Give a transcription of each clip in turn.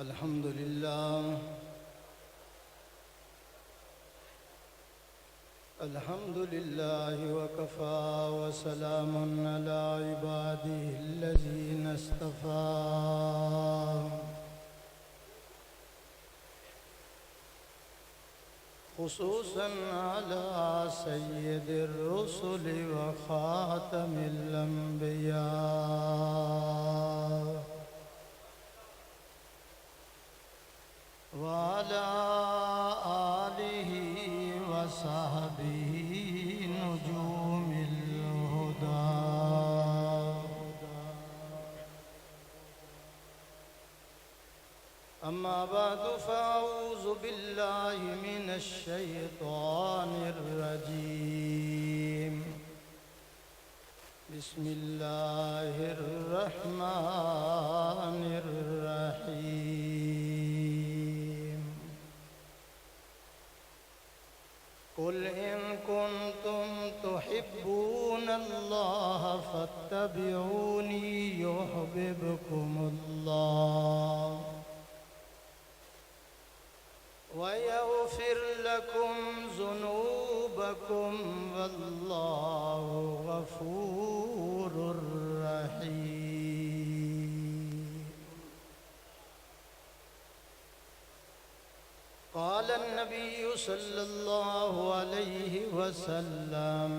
अल्हम्दुलिल्लाह वकफ़ा वसलामुन अला इबादिहिल्लज़ीना इस्तफ़ा। खुसूसन अला सय्यिदिर रुसुलि व ख़ातमिल अंबिया व अला आलिहि व सहबिहि नुजूमिल हुदा। अम्मा बअदु फ़अऊज़ु बिल्लाहि मिनश शैतानिर रजीम। बिस्मिल्लाहिर रहमानिर रहीम। कुल इन कुन्तुम तुहिब्बूनल्लाह फत्तबिऊनी युहब्बिबकुमुल्लाह वयग़फ़िर लकुम ज़ुनूबकुम वल्लाहु ग़फ़ूरुर रहीम। क़ाल अन्नबिय्यु सल्लल्लाहु अलैहि वसल्लम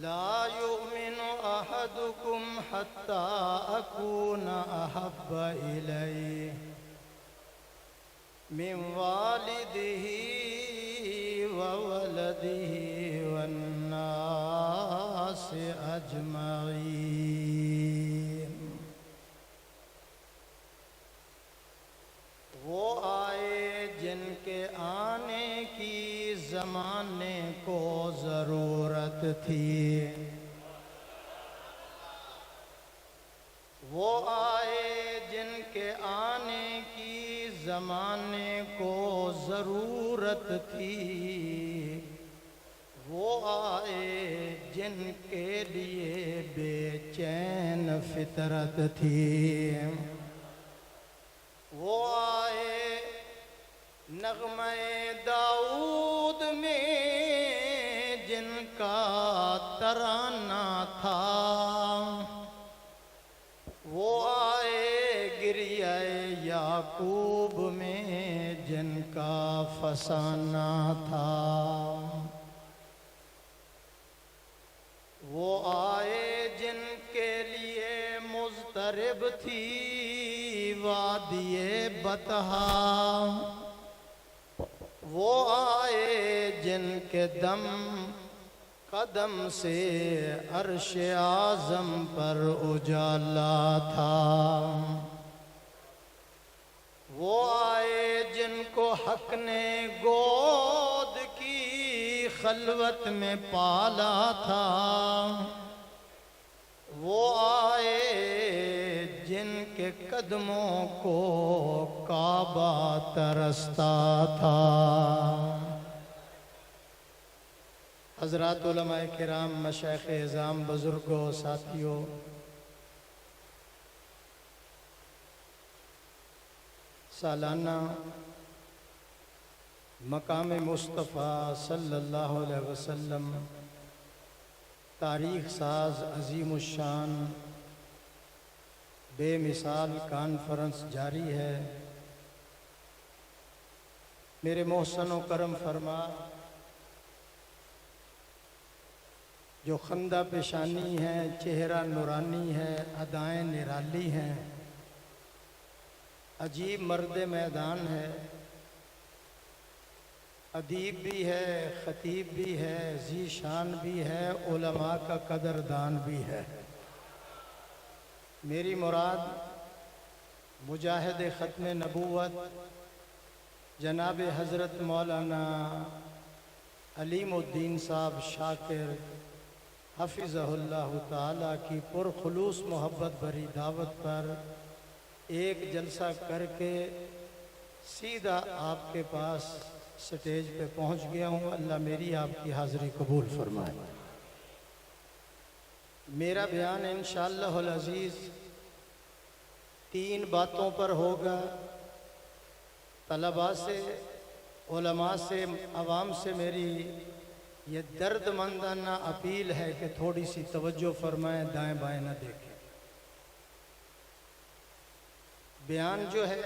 ला युमिनु अहदुकुम हत्ता अकूना अहब्बा इलैहि मिन वालिदिही व वलदिही वन्नासि अजमईन। वो आए जिनके आने की ज़माने को ज़रूरत थी, वो आए जिनके आने की ज़माने को ज़रूरत थी, वो आए जिनके लिए बेचैन फितरत थी, वो आए नग़्मे दाऊद में जिनका तराना था, वो आए गिरिया याकूब में जिनका फसाना था, वो आए जिनके लिए मुज़तरिब थी वादिये बतहा, वो आए जिनके दम कदम से अर्श आज़म पर उजाला था, वो आए जिनको हक ने गोद की खलवत में पाला था, वो आए जिनके कदमों को काबा तरसता था। हज़रात उलमाए किराम, मशाइख़ इज़ाम, बुज़ुर्गों, साथियों, सालाना मकाम मुस्तफ़ा सल्लल्लाहु अलैहि वसल्लम तारीख़ साज अज़ीमुश्शान बेमिसाल कॉन्फ्रेंस जारी है। मेरे मोहसन व करम फरमा जो खंदा पेशानी है, चेहरा नूरानी है, अदाएँ निराली हैं, अजीब मर्द मैदान है, अदीब भी है, ख़तीब भी है, ज़ीशान भी है, उलमा का कदरदान भी है। मेरी मुराद मुजाहिद ख़त्म नबूवत जनाब हज़रत मौलाना अलीमुद्दीन साहब शाकिर हफ़िज़हुल्लाहु ताला की पुरखुलूस मोहब्बत भरी दावत पर एक जलसा करके सीधा आपके पास स्टेज पे पहुंच गया हूँ। अल्लाह मेरी आपकी हाज़िरी कबूल फरमाए। मेरा बयान इंशाअल्लाहुल अज़ीज़ 3 बातों पर होगा। तलबा से, उलमा से, अवाम से मेरी ये दर्दमंदाना अपील है कि थोड़ी सी तवज्जो फरमाएं, दाएं बाएं ना देखें। बयान जो है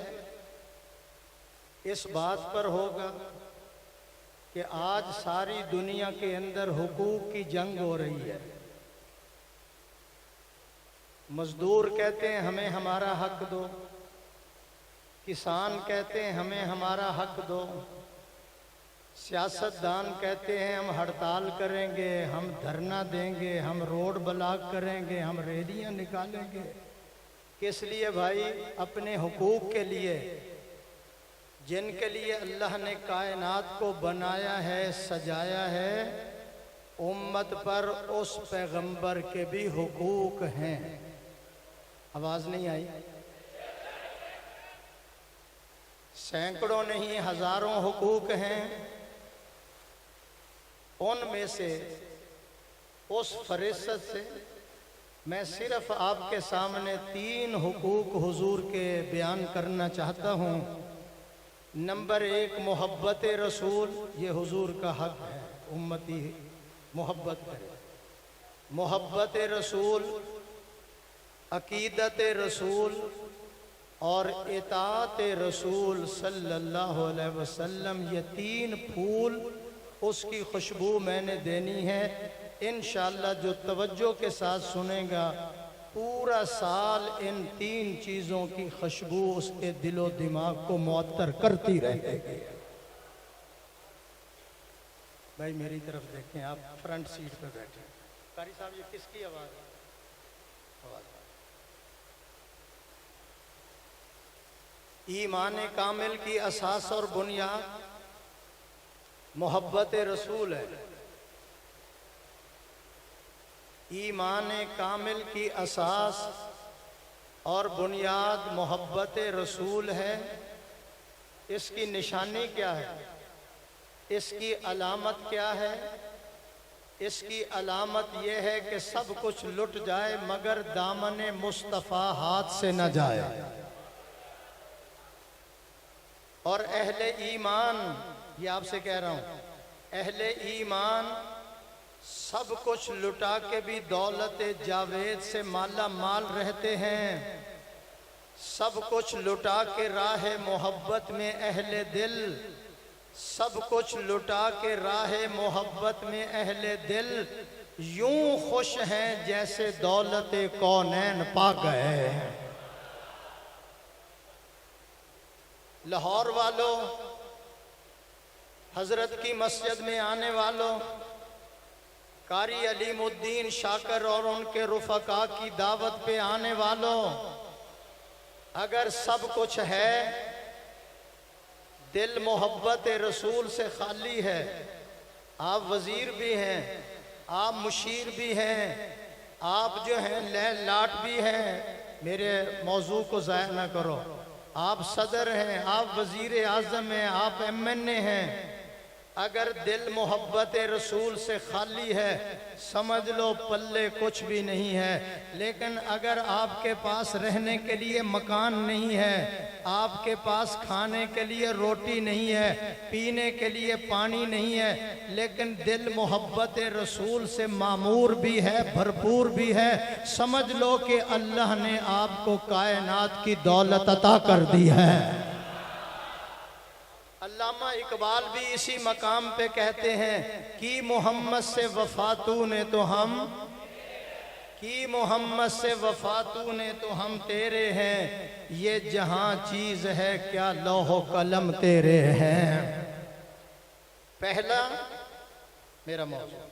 इस बात पर होगा कि आज सारी दुनिया के अंदर हुकूक की जंग हो रही है। मजदूर कहते हैं हमें हमारा हक दो, किसान कहते हैं हमें हमारा हक दो, सियासतदान कहते हैं हम हड़ताल करेंगे, हम धरना देंगे, हम रोड ब्लॉक करेंगे, हम रैलियां निकालेंगे। किस लिए भाई? अपने हुकूक के लिए, जिनके लिए अल्लाह ने कायनात को बनाया है, सजाया है। उम्मत पर उस पैगंबर के भी हुकूक हैं। आवाज नहीं आई? सैकड़ों नहीं हजारों हुकूक हैं। उनमें से, उस फरिश्त से मैं सिर्फ आपके सामने 3 हुकूक हुजूर के बयान करना चाहता हूँ। नंबर 1, मोहब्बत रसूल। ये हुजूर का हक है, उम्मती मोहब्बत करे। मोहब्बत रसूल, अकीदत रसूल और इताअत रसूल सल्लल्लाहु अलैहि वसल्लम। ये 3 फूल, उसकी खुशबू मैंने देनी है। इंशाअल्लाह जो तवज्जो के साथ सुनेगा, पूरा साल इन 3 चीज़ों की खुशबू उसके दिलो दिमाग को मुअत्तर करती रहेगी। भाई मेरी तरफ देखें, आप फ्रंट सीट पे बैठे। कारी साहब ये किसकी आवाज़ है? ईमान कामिल की असास और बुनियाद मोहब्बत रसूल है। ईमान कामिल की असास और बुनियाद मोहब्बत रसूल है। इसकी निशानी क्या है? इसकी अलामत क्या है? इसकी अलामत यह है कि सब कुछ लुट जाए मगर दामन मुस्तफ़ा हाथ से न जाए। और अहले ईमान, ये आपसे कह रहा हूँ, अहले ईमान सब कुछ लुटा के भी दौलत जावेद से माला माल रहते हैं। सब कुछ लुटा के राह मोहब्बत में अहले दिल, सब कुछ लुटा के राह मोहब्बत में अहले दिल यूं खुश हैं जैसे दौलत कौनैन पा गए हैं। लाहौर वालों, हजरत की मस्जिद में आने वालों, कारी अलीमुद्दीन शाकर और उनके रुफका की दावत पे आने वालों, अगर सब कुछ है, दिल मोहब्बत रसूल से खाली है, आप वजीर भी हैं, आप मुशीर भी हैं, आप जो हैं लैल लाट भी हैं, मेरे मौजू को ज़ाया ना करो, आप सदर हैं, आप वजीर आज़म हैं, आप MNA हैं। अगर दिल मोहब्बत रसूल से खाली है, समझ लो पल्ले कुछ भी नहीं है। लेकिन अगर आपके पास रहने के लिए मकान नहीं है, आपके पास खाने के लिए रोटी नहीं है, पीने के लिए पानी नहीं है, लेकिन दिल मोहब्बत रसूल से मामूर भी है, भरपूर भी है, समझ लो कि अल्लाह ने आपको कायनात की दौलत अता कर दी है। अल्लामा इकबाल भी इसी मकाम पे कहते हैं कि मोहम्मद से वफातू ने तो हम, कि मोहम्मद से वफातू ने तो हम तेरे हैं, ये जहां चीज है क्या लौहो कलम तेरे हैं। पहला मेरा मौजूद,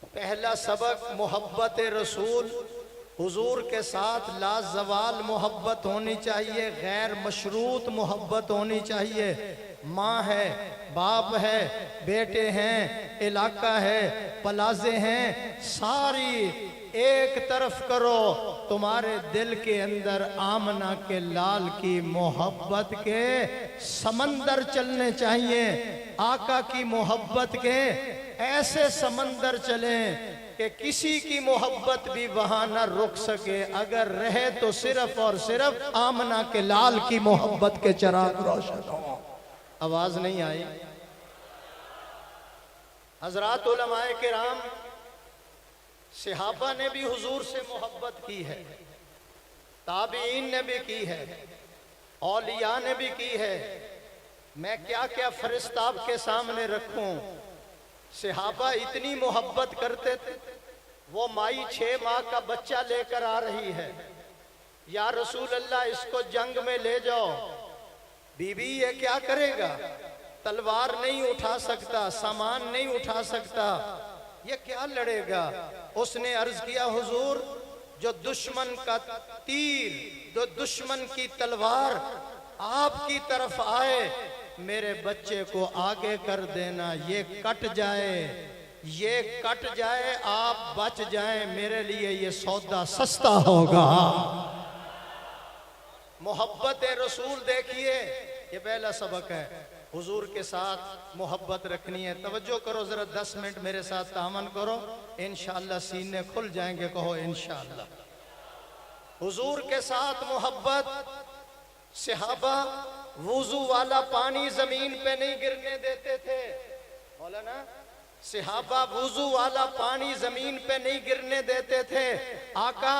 पहला सबक मोहब्बत रसूल। हुजूर के साथ लाजवाल मोहब्बत होनी चाहिए, गैर मशरूत मोहब्बत होनी चाहिए। माँ है, बाप है, बेटे हैं, इलाका है, पलाजे हैं, सारी एक तरफ करो, तुम्हारे दिल के अंदर आमना के लाल की मोहब्बत के समंदर चलने चाहिए। आका की मोहब्बत के ऐसे समंदर चलें कि किसी की मोहब्बत भी वहां ना रुक सके, अगर रहे तो सिर्फ और सिर्फ आमना के लाल की मोहब्बत के चिराग रोशन हो। आवाज नहीं आई? हजरात उलमाए किराम, सहाबा ने भी हुजूर से मोहब्बत की है, ताबीन ने भी की है, औलिया ने भी की है। मैं क्या क्या फरिश्ता आपके सामने रखूं। सहाबा इतनी मोहब्बत करते थे, वो माई 6 माह का बच्चा लेकर आ रही है, या रसूल अल्लाह इसको जंग में ले जाओ। बीबी ये क्या करेगा? तलवार नहीं उठा सकता, सामान नहीं उठा सकता, ये क्या लड़ेगा? उसने अर्ज किया, हुजूर जो दुश्मन का तीर, जो दुश्मन की तलवार आपकी तरफ आए, मेरे बच्चे को आगे कर देना, ये कट जाए, ये कट जाए, आप बच जाएं, मेरे लिए ये सौदा सस्ता होगा। मोहब्बत रसूल देखिए, ये पहला सबक है। हुजूर के साथ मोहब्बत रखनी है। तवज्जो करो जरा, 10 मिनट मेरे साथ तामन करो, इंशाअल्लाह सीने खुल जाएंगे। कहो इंशाअल्लाह। हुजूर के साथ मोहब्बत। सहाबा वुजू वाला पानी जमीन पे नहीं गिरने देते थे। मौलाना, सहाबा वुजू वाला पानी जमीन पे नहीं गिरने देते थे। आका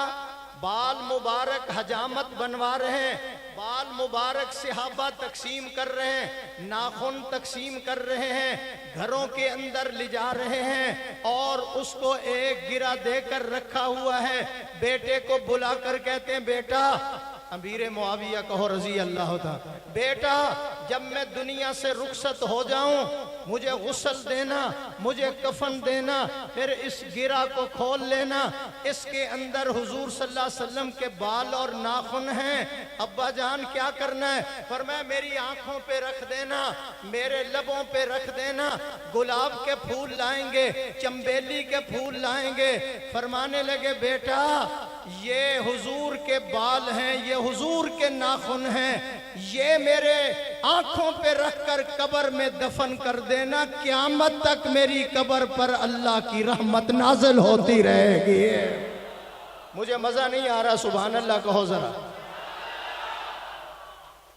बाल मुबारक हजामत बनवा रहे हैं, बाल मुबारक सहाबा तकसीम कर रहे हैं, नाखून तकसीम कर रहे हैं, घरों के अंदर ले जा रहे हैं, और उसको एक गिरा देकर रखा हुआ है। बेटे को बुलाकर कहते हैं, बेटा, अमीर मुआविया कहो रजी अल्लाह था, बेटा जब मैं दुनिया से रुखसत हो जाऊं, मुझे गुस्ल देना, मुझे कफन देना, फिर इस गिरा को खोल लेना, इसके अंदर हुजूर सल्लल्लाहु अलैहि वसल्लम के बाल और नाखून हैं। अब्बा जान क्या करना है? फरमाया मेरी आंखों पे रख देना, मेरे लबों पे रख देना, गुलाब के फूल लाएंगे, चंबेली के फूल लाएंगे। फरमाने लगे, बेटा ये हुजूर के बाल हैं, ये हुजूर के नाखून हैं, ये मेरे आंखों पे रखकर कब्र में दफन कर देना, क़यामत तक मेरी कब्र पर अल्लाह की रहमत नाज़िल होती रहेगी। मुझे मजा नहीं आ रहा, सुभान अल्लाह कहो जरा।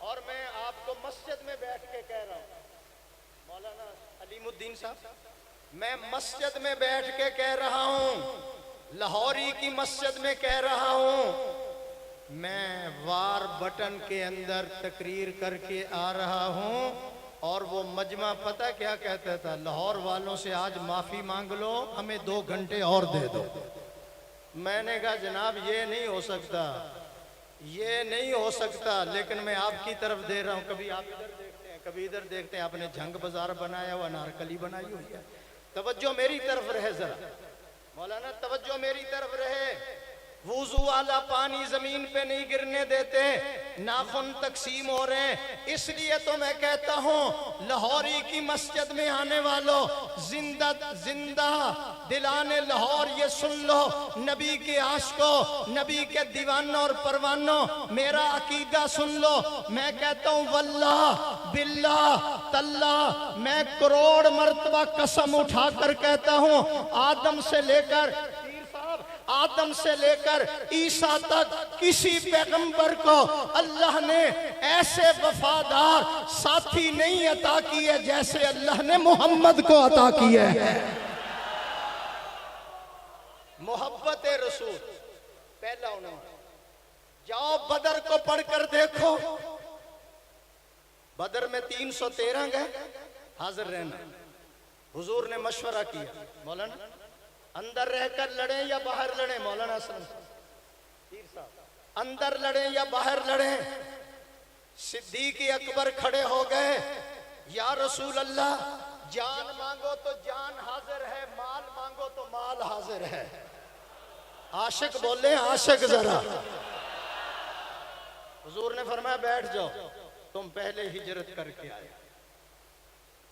और मैं आपको मस्जिद में बैठ के कह रहा हूं, मौलाना अलीमुद्दीन साहब, मैं मस्जिद में बैठ के कह रहा हूं, लाहौरी की मस्जिद में कह रहा हूं, मैं वार बटन के अंदर तकरीर करके आ रहा हूं, और वो मजमा पता क्या कहता था? लाहौर वालों से आज माफी मांग लो, हमें 2 घंटे और दे दो। मैंने कहा जनाब ये नहीं हो सकता, ये नहीं हो सकता, लेकिन मैं आपकी तरफ दे रहा हूं। कभी आप इधर देखते हैं, कभी इधर देखते हैं, आपने झंग बाजार बनाया हुआ, अनारकली बनाई हुई है। तवज्जो मेरी तरफ रहे जरा, मौलाना तवज्जो मेरी तरफ रहे। वुजू वाला पानी जमीन पे नहीं गिरने देते, नाखून तकसीम हो रहे हैं। इसलिए तो मैं कहता हूं, लाहौरी की मस्जिद में आने वालों, जिंदा जिंदा दिलाने लाहौर ये सुन लो, नबी के आशिकों, नबी के दीवानों और परवानों, मेरा अकीदा सुन लो। मैं कहता हूं, वल्लाह बिल्लाह तल्लाह, मैं करोड़ मर्तबा कसम उठाकर कहता हूं, आदम से लेकर आदम से लेकर ईसा तक किसी पैगंबर को अल्लाह ने ऐसे वफादार साथी नहीं अता किए जैसे अल्लाह ने मोहम्मद को अता किए है। मोहब्बत रसूल पहला उन्होंने। जाओ बदर को पढ़कर देखो, बदर में 313 गए, हाजिर रहना। हुजूर ने मशवरा किया, मौलाना अंदर रहकर लड़े या बाहर लड़े? मौलाना असलम अंदर लड़े या बाहर लड़े? सिद्दीक अकबर खड़े हो गए, या रसूल अल्लाह, जान मांगो तो जान हाजिर है, माल मांगो तो माल हाजिर है। आशिक बोले, आशिक जरा। हुजूर ने फरमाया बैठ जाओ, तुम पहले हिजरत करके आए।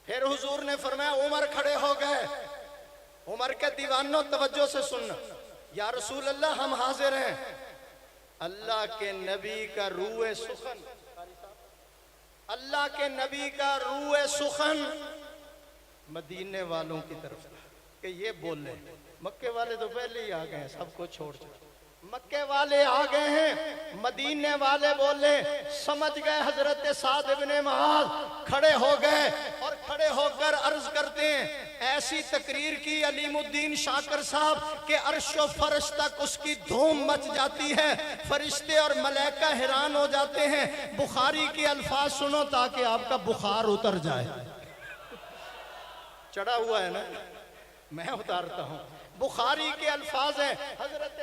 फिर हुजूर ने फरमाया उमर खड़े हो गए। उमर के दीवानों तवज्जो से सुनना, या रसूल अल्लाह हम हाजिर हैं। अल्लाह के नबी का रूए सुखन, अल्लाह के नबी का रूए सुखन मदीने वालों की तरफ कि ये बोले, मक्के वाले तो पहले ही आ गए हैं, सबको छोड़ छोड़ मक्के वाले आ गए हैं। मदीने वाले बोले, समझ गए हजरत साद इब्ने मुआज, खड़े हो गए और खड़े होकर अर्ज करते हैं, ऐसी तकरीर की अलीमुद्दीन शाकर साहब के अर्शो फर्श तक उसकी धूम मच जाती है, फरिश्ते और मलाइका हैरान हो जाते हैं। बुखारी के अल्फाज सुनो ताकि आपका बुखार उतर जाए। चढ़ा हुआ है ना, मैं उतारता हूं। बुखारी के अल्फाज हैं, हजरत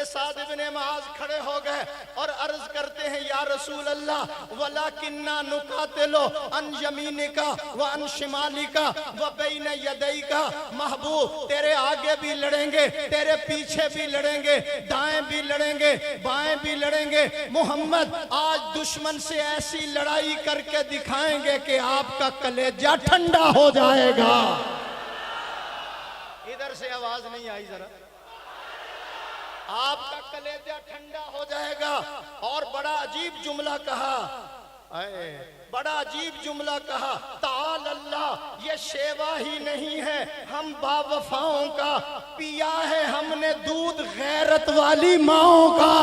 साद इब्ने मुआज खड़े हो गए और अर्ज करते हैं, या रसूल अल्लाह वलाकिन्ना नुकातिलो अन यमीनिका व अन शिमालिका व बैन यदैका। महबूब तेरे आगे भी लड़ेंगे, तेरे पीछे भी लड़ेंगे, दाएं भी लड़ेंगे, बाएं भी लड़ेंगे। मोहम्मद आज दुश्मन से ऐसी लड़ाई करके दिखाएंगे कि आपका कलेजा ठंडा हो जाएगा। इधर से आवाज नहीं आई जरा। आपका कलेजा ठंडा हो जाएगा। और बड़ा अजीब जुमला कहा, बड़ा अजीब जुमला कहा, ताल अल्लाह ये शेवा ही नहीं है, हम बावफाओं का पिया है हमने दूध गैरत वाली माओं का।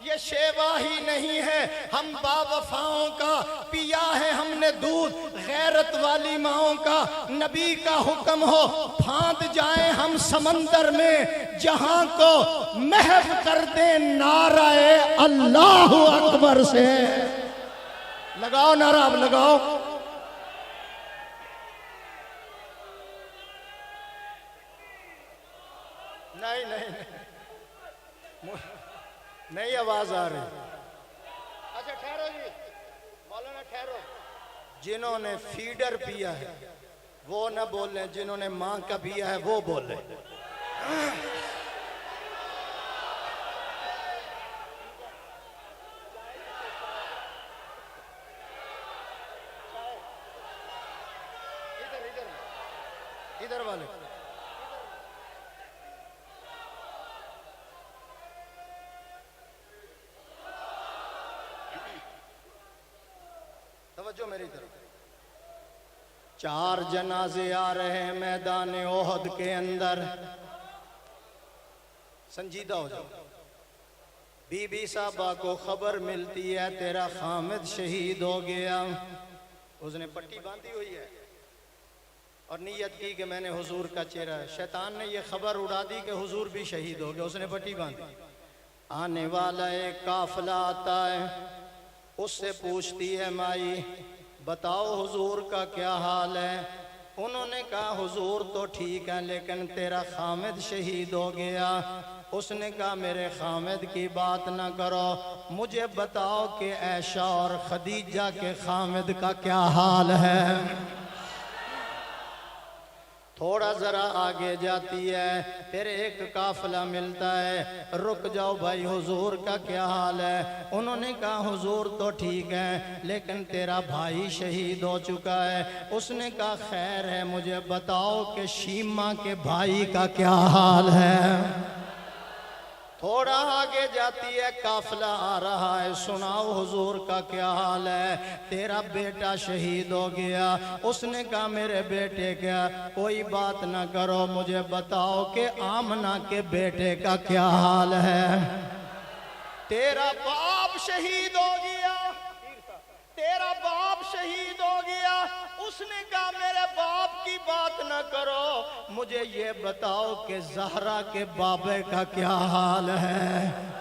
ये शेवा ही नहीं है, हम बावफाओं का पिया है हमने दूध गैरत वाली माओं का। नबी का हुक्म हो फांद जाए हम समंदर में, जहां को महव कर दे नाराए अल्लाह अकबर से। लगाओ नारा, अब लगाओ। नहीं नहीं नहीं आवाज आ रही। अच्छा ठहरो जी, मौलाना ठहरो। जिन्होंने फीडर पिया है वो न बोले, जिन्होंने मां का पिया है वो बोले। इधर इधर इधर वाले तवज्जो मेरी तरफ। 4 जनाजे आ रहे हैं मैदान ओहद के अंदर। संजीदा हो जाओ। बीबी साहबा को खबर मिलती है तेरा खामिद शहीद हो गया। उसने पट्टी बांधी हुई है और नीयत की कि मैंने हुजूर का चेहरा। शैतान ने यह खबर उड़ा दी कि हुजूर भी शहीद हो गया। उसने पट्टी बांधी। आने वाला एक काफिला आता है, उससे पूछती है माई बताओ हुजूर का क्या हाल है। उन्होंने कहा हुजूर तो ठीक है लेकिन तेरा खामिद शहीद हो गया। उसने कहा मेरे खामिद की बात ना करो, मुझे बताओ कि ऐशा और खदीजा के खामिद का क्या हाल है। थोड़ा जरा आगे जाती है, फिर एक काफिला मिलता है। रुक जाओ भाई, हुजूर का क्या हाल है। उन्होंने कहा हुजूर तो ठीक है लेकिन तेरा भाई शहीद हो चुका है। उसने कहा खैर है, मुझे बताओ कि शीमा के भाई का क्या हाल है। थोड़ा आगे जाती है, काफिला आ रहा है। सुनाओ हुजूर का क्या हाल है। तेरा बेटा शहीद हो गया। उसने कहा मेरे बेटे का कोई बात ना करो, मुझे बताओ कि आमना के बेटे का क्या हाल है। तेरा बाप शहीद हो गया, तेरा बाप शहीद हो गया। उसने कहा मेरे बाप की बात न करो, मुझे ये बताओ कि ज़हरा के बाबे का क्या हाल है।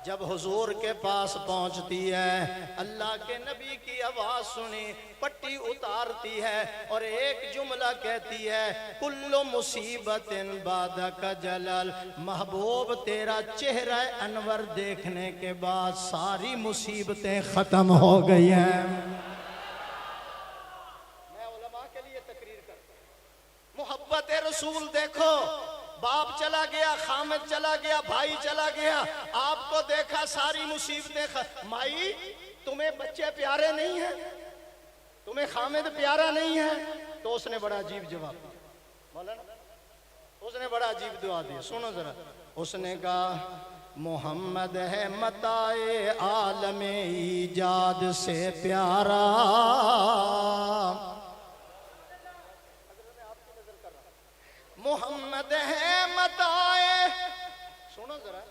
जब हुजूर के पास पहुंचती है, अल्लाह के नबी की आवाज सुनी, पट्टी उतारती है और एक जुमला कहती है कुल्लु मुसीबतिन बादका जलल। महबूब तेरा चेहरा अनवर देखने के बाद सारी मुसीबतें खत्म हो गई हैं। मैं उलमा के लिए तकरीर करता हूं। मोहब्बत रसूल देखो, बाप चला गया, खामिद चला गया, भाई चला गया, आपको देखा सारी मुसीबतें। माई तुम्हें बच्चे प्यारे नहीं हैं, तुम्हें खामिद प्यारा नहीं है। तो उसने बड़ा अजीब जवाब दिया, मौलाना उसने बड़ा अजीब दुआ दी, सुनो जरा। उसने कहा मोहम्मद है मताए आलमे ईजाद से प्यारा, मताए, सुनो जरा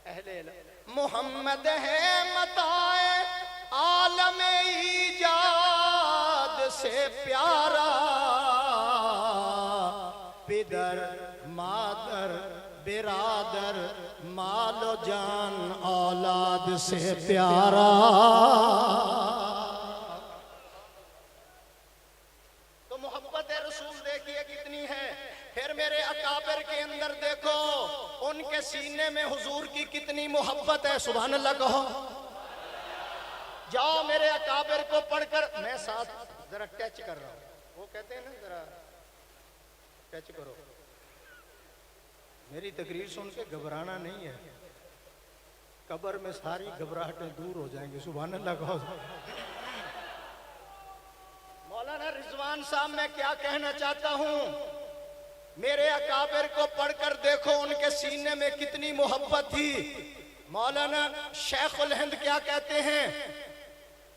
अहले इल्म, मोहम्मद है मताए आलम ईजाद से प्यारा, पिदर मादर बिरादर मालो जान औलाद से प्यारा। तो मोहब्बत रसूल देखिए कितनी है। फिर मेरे अकाबिर के अंदर देखो, उनके सीने में हुजूर की कितनी मोहब्बत है। सुभान अल्लाह कहो। जाओ मेरे अकाबिर को पढ़कर, मैं साथ जरा टच कर रहा हूं, वो कहते हैं ना जरा टच करो। मेरी तकरीर सुन के घबराना नहीं है, कब्र में सारी घबराहटें दूर हो जाएंगी। सुभान अल्लाह कहो। मौलाना रिजवान साहब, मैं क्या कहना चाहता हूं, मेरे अकाबिर को पढ़कर देखो उनके सीने में कितनी मोहब्बत थी। मौलाना शेखुल हिंद क्या कहते हैं,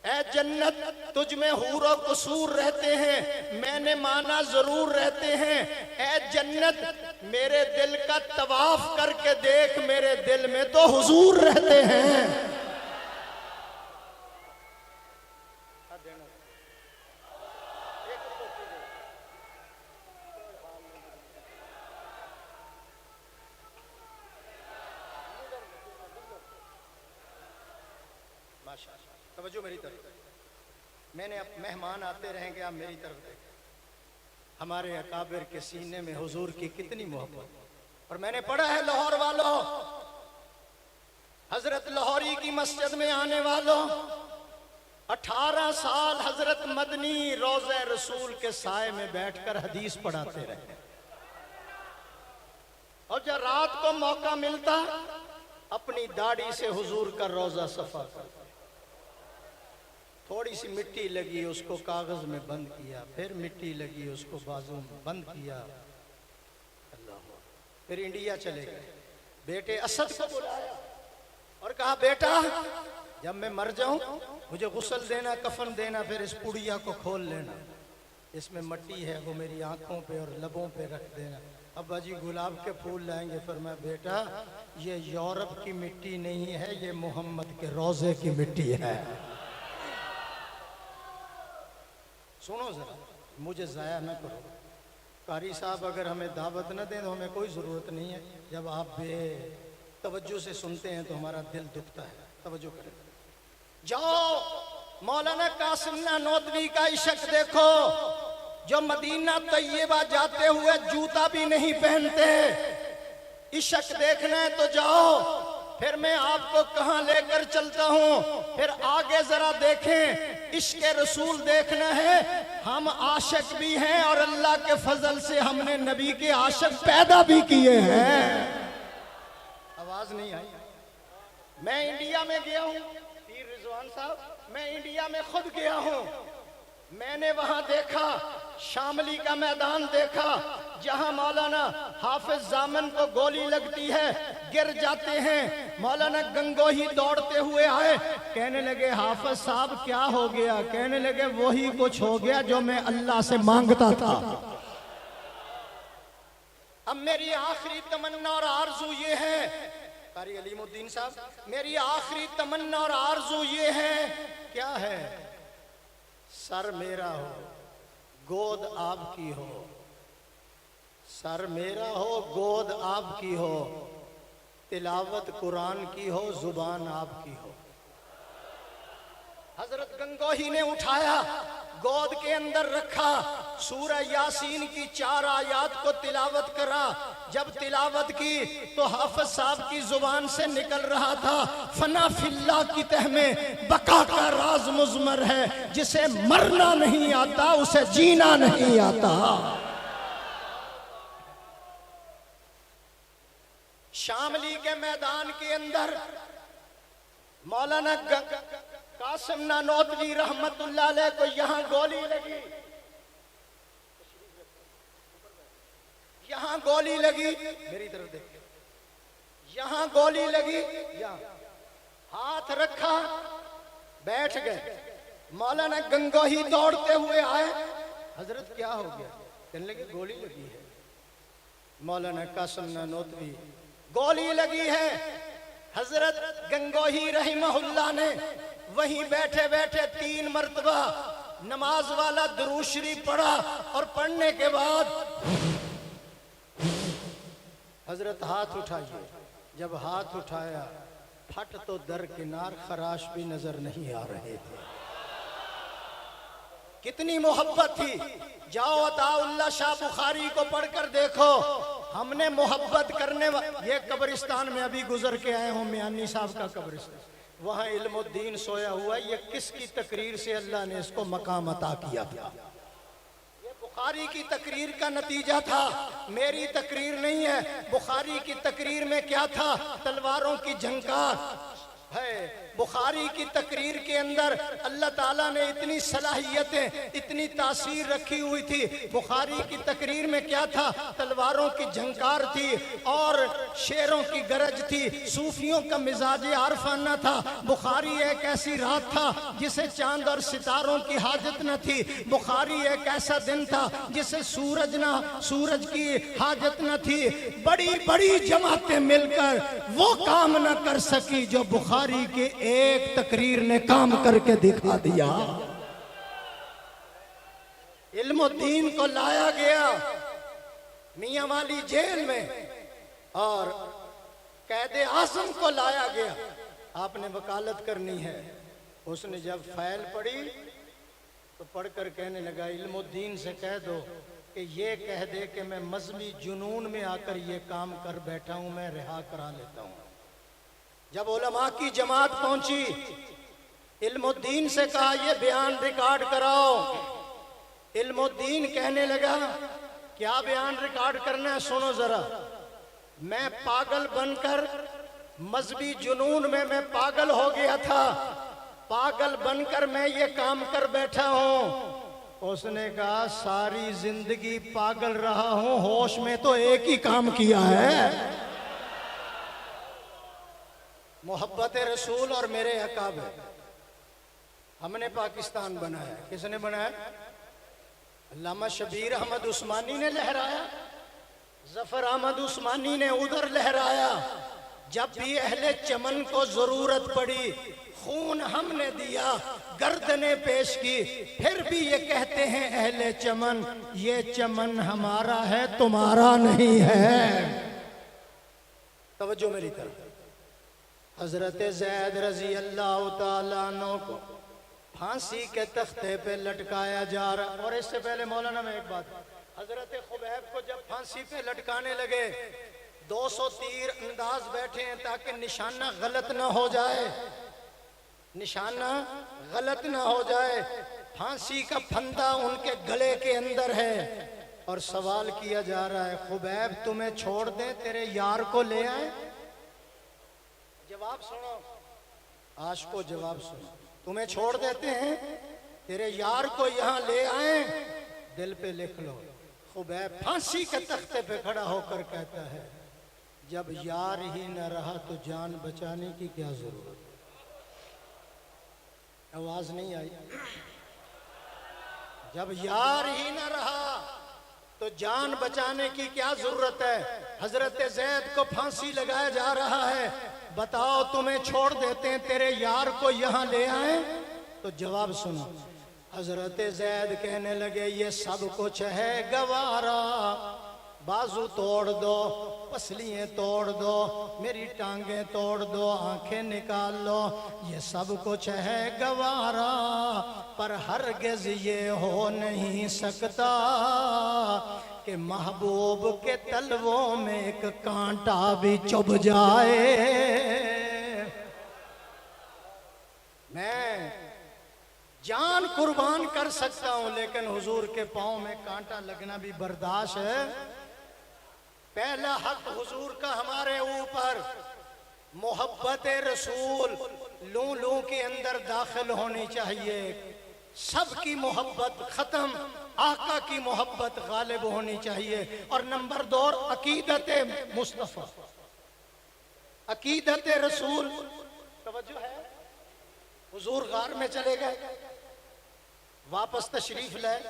ऐ जन्नत तुझ में हूरो कसूर रहते हैं, मैंने माना जरूर रहते हैं। ऐ जन्नत मेरे दिल का तवाफ करके देख, मेरे दिल में तो हुजूर रहते हैं। तवज्जो मेरी तरफ, मैंने अब मेहमान आते रहेंगे, आप मेरी तरफ देखें। हमारे अकाबिर के सीने में हुजूर की कितनी मोहब्बत। और मैंने पढ़ा है लाहौर वालों, हजरत लाहौरी की मस्जिद में आने वालों, 18 साल हजरत मदनी रोज़े रसूल के साए में बैठकर हदीस पढ़ाते रहे। और जब रात को मौका मिलता, अपनी दाढ़ी से हुजूर का रोजा सफा करते। थोड़ी सी मिट्टी लगी, उसको कागज में बंद किया, फिर मिट्टी लगी, उसको बाजू में बंद किया। अल्लाह। फिर इंडिया चले गए, बेटे असद को बुलाया और कहा, बेटा जब मैं मर जाऊं मुझे गुस्ल देना, कफन देना, फिर इस पुड़िया को खोल लेना, इसमें मट्टी है, वो मेरी आंखों पे और लबों पे रख देना। अब्बा जी गुलाब के फूल लाएंगे। फरमाया, बेटा ये यूरोप की मिट्टी नहीं है, ये मोहम्मद के रोजे की मिट्टी है। सुनो जरा, मुझे ज़ाया न करो। कारी साहब अगर हमें दावत न दें तो हमें कोई ज़रूरत नहीं है। जब आप बेतवज्जो से सुनते हैं तो हमारा दिल दुखता है। तवज्जो करें। जाओ मौलाना कासिम नानोतवी का इश्क देखो, जो मदीना तैयबा जाते हुए जूता भी नहीं पहनते। इश्क देखना है तो जाओ। फिर मैं आपको कहां लेकर चलता हूं, फिर आगे जरा देखें। इश्क रसूल देखना है, हम आशिक भी हैं और अल्लाह के फजल से हमने नबी के आशिक पैदा भी किए हैं। आवाज नहीं आई। मैं इंडिया में गया हूं, पीर रिजवान साहब, मैं इंडिया में खुद गया हूं। मैंने वहां देखा, शामली का मैदान देखा, जहां मौलाना हाफिज जामन को गोली लगती है, गिर जाते हैं। मौलाना गंगोही दौड़ते हुए आए, कहने लगे, हाफिज साहब क्या हो गया? कहने लगे, वही कुछ हो गया जो मैं अल्लाह से मांगता था। अब मेरी आखिरी तमन्ना और आरजू ये है, कारी अलीमुद्दीन साहब, मेरी आखिरी तमन्ना और आरजू ये है, क्या है? सर मेरा हो, गोद आपकी हो। सर मेरा हो, गोद आपकी हो, तिलावत कुरान की हो, जुबान आपकी हो। हजरत गंगोही ने उठाया, गोद के अंदर रखा, सूरह यासीन की 4 आयात को तिलावत करा। जब तिलावत की तो हाफिज साहब की जुबान से निकल रहा था, फना फिल्ला की तह में बका का राज मुजमर है, जिसे मरना नहीं आता उसे जीना नहीं आता। शामली के मैदान के अंदर मौलाना कासिम नानोतवी रहमतुल्लाह अलैह को यहां गोली लगी, यहां गोली लगी, मेरी तरफ देखिए, यहां गोली लगी, यहां हाथ रखा, बैठ गए। मौलाना गंगोही दौड़ते हुए आए, हजरत क्या हो गया? कहने लगे, गोली लगी है। मौलाना कासिम नानोतवी, गोली लगी है हजरत गंगोही रहिमहुल्लाह ने वहीं बैठे बैठे 3 मरतबा नमाज वाला दुरूद शरीफ पढ़ा और पढ़ने के बाद हजरत हाथ उठाइए। जब हाथ उठाया फट तो दरकिनार खराश भी नजर नहीं आ रहे थे। कितनी मोहब्बत थी। जाओ अताउल्लाह शाह बुखारी को पढ़कर देखो। हमने मोहब्बत करने ये कब्रिस्तान में अभी गुजर के आए हूं, मियानी साहब का कब्रिस्तान, वहां इल्मुद्दीन सोया हुआ। ये किसकी तकरीर से अल्लाह ने इसको मकाम अता किया था? ये बुखारी की तकरीर का नतीजा था, मेरी तकरीर नहीं है। बुखारी की तकरीर में क्या था? तलवारों की झंकार है। बुखारी की तकरीर के अंदर अल्लाह ताला ने इतनी सलाहियतें, इतनी तासीर रखी हुई थी। बुखारी की तकरीर में क्या था? तलवारों की झंकार थी और शेरों की गरज थी। सूफियों का मिजाज आरफाना था। बुखारी एक ऐसी रात था जिसे चांद और सितारों की हाजत न थी। बुखारी एक ऐसा दिन था जिसे सूरज की हाजत न थी। बड़ी बड़ी जमातें मिलकर वो काम न कर सकी जो बुखारी के एक तकरीर ने काम करके दिखा दिया। इल्मुद्दीन को लाया गया मियां वाली जेल में और कैदे आज़म को लाया गया। आपने वकालत करनी है। उसने जब फाइल पढ़ी तो पढ़कर कहने लगा, इल्मुद्दीन से कह दो कि ये कह दे कि मैं मजहबी जुनून में आकर ये काम कर बैठा हूं, मैं रिहा करा लेता हूं। जब उलमा की जमात पहुंची, इल्मुद्दीन से कहा ये बयान रिकॉर्ड कराओ। इल्मुद्दीन कहने लगा, क्या बयान रिकॉर्ड करना है? सुनो जरा, मैं पागल बनकर मजहबी जुनून में मैं पागल हो गया था। पागल बनकर मैं ये काम कर बैठा हूं। उसने कहा, सारी जिंदगी पागल रहा हूं, होश में तो एक ही काम किया है, मोहब्बत रसूल और मेरे अकाब है। हमने पाकिस्तान बनाया। किसने बनाया? अल्लामा शबीर अहमद उस्मानी ने लहराया, जफर अहमद उस्मानी ने उधर लहराया। जब भी अहले चमन को जरूरत पड़ी, खून हमने दिया, गर्दने पेश की। फिर भी ये कहते हैं अहले चमन, ये चमन हमारा है, तुम्हारा नहीं है। तवज्जो मेरी तरफ। हजरत ज़ैद रजी अल्लाह ताला अन्हु को फांसी के तख्ते पे लटकाया जा रहा। और इससे पहले मौलाना में एक बात, हजरत खुबैब को जब फांसी पे लटकाने लगे, 200 तीर अंदाज बैठे हैं ताकि निशाना गलत ना हो जाए, निशाना गलत ना हो जाए। फांसी का फंदा उनके गले के अंदर है और सवाल किया जा रहा है, खुबैब तुम्हें छोड़ दे, तेरे यार को ले आए? जवाब सुनो, आशिको जवाब सुनो। तुम्हें छोड़ देते हैं, तेरे यार को यहाँ ले आए, दिल पे लिख लो। खुबैब फांसी के तख्ते पे खड़ा होकर कहता है, जब यार ही न रहा तो जान बचाने की क्या जरूरत? आवाज नहीं आई। जब यार ही न रहा तो जान बचाने की क्या जरूरत है? हजरत ज़ैद को फांसी लगाया जा रहा है। बताओ, तुम्हें छोड़ देते हैं, तेरे यार को यहाँ ले आए? तो जवाब सुनो। हजरत ज़ैद कहने लगे, ये सब कुछ है गवारा, बाजू तोड़ दो, पसलियाँ तोड़ दो, मेरी टांगें तोड़ दो, आंखें निकाल लो, ये सब कुछ है गवारा, पर हरगिज़ ये हो नहीं सकता कि महबूब के तलवों में एक कांटा भी चुभ जाए। मैं जान कुर्बान कर सकता हूं, लेकिन हुजूर के पांव में कांटा लगना भी बर्दाश्त है। पहला हक हुजूर का हमारे ऊपर, मोहब्बत रसूल लू लू के अंदर दाखिल होनी चाहिए। सबकी मोहब्बत खत्म, आका की मोहब्बत गालिब होनी चाहिए। और नंबर 2, अकीदत मुस्तफ़ा, अकीदत रसूल। तवज्जो है, हुजूर गार में चले गए, वापस तशरीफ लाए,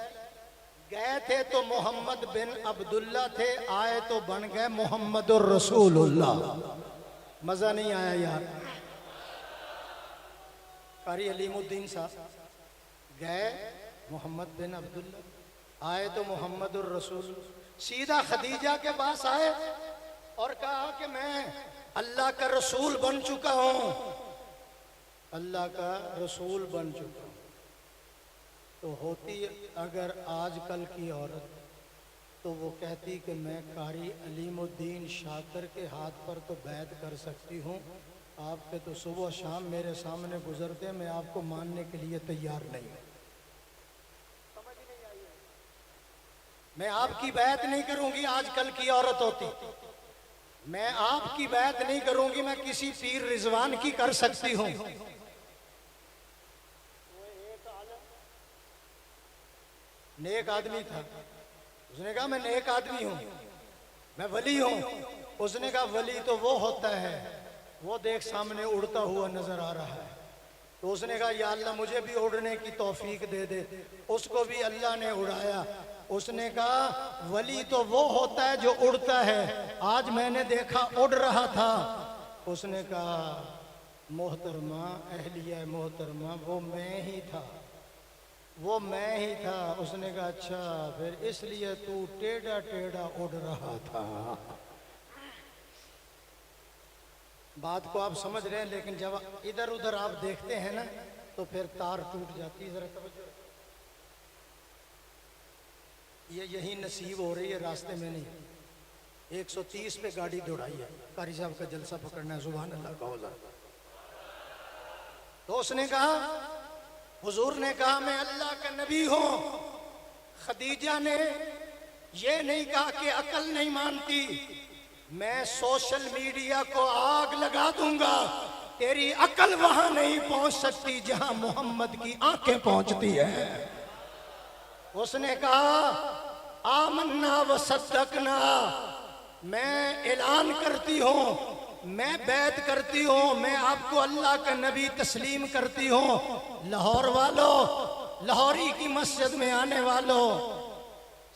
गए थे तो मोहम्मद बिन अब्दुल्ला थे, आए तो बन गए मोहम्मदुर रसूलुल्लाह। मजा नहीं आया यार? कारी अलीमुद्दीन साहब गए मोहम्मद बिन अब्दुल्ला, आए तो मोहम्मदुर रसूल। सीधा खदीजा के पास आए और कहा कि मैं अल्लाह का रसूल बन चुका हूं, अल्लाह का रसूल बन चुका हूं। तो होती अगर आजकल की औरत तो वो कहती कि मैं कारी अलीमुद्दीन शाकर के हाथ पर तो बैत कर सकती हूँ, आपके तो सुबह शाम मेरे सामने गुजरते, मैं आपको मानने के लिए तैयार नहीं हूँ। मैं आपकी बैत नहीं करूंगी, आजकल की औरत होती। मैं आपकी बैत नहीं करूंगी, मैं किसी पीर रिजवान की कर सकती हूँ। नेक आदमी था, उसने कहा मैं नेक आदमी हूं, मैं वली हूं। उसने कहा वली तो वो होता है, वो देख सामने उड़ता हुआ नजर आ रहा है। तो उसने कहा या अल्लाह मुझे भी उड़ने की तौफीक दे दे। उसको भी अल्लाह ने उड़ाया। उसने कहा वली तो वो होता है जो उड़ता है, आज मैंने देखा उड़ रहा था। उसने कहा मोहतरमा, अहलिया मोहतरमा, वो मैं ही था, वो मैं ही था। उसने कहा अच्छा, फिर इसलिए तू टेढ़ा टेढ़ा उड़ रहा था। बात को आप समझ रहे हैं, लेकिन जब इधर उधर आप देखते हैं ना तो फिर तार टूट जाती है। जरा तवज्जो, ये यही नसीब हो रही है, रास्ते में नहीं। 130 पे गाड़ी दौड़ाई है, कारी साहब का जलसा पकड़ना है, सुभान अल्लाह कहो जरा। तो उसने कहा, हुजूर ने कहा मैं अल्लाह का नबी हूं। खदीजा ने ये नहीं कहा कि अकल नहीं मानती, मैं सोशल मीडिया को आग लगा दूंगा, तेरी अकल वहां नहीं पहुंच सकती जहां मोहम्मद की आंखें पहुंचती है। उसने कहा आमन्ना व सद्दकना, मैं ऐलान करती हूं, मैं बैत करती हूँ, मैं आपको अल्लाह का नबी तस्लीम करती हूँ। लाहौर वालों, लाहौरी की मस्जिद में आने वालों,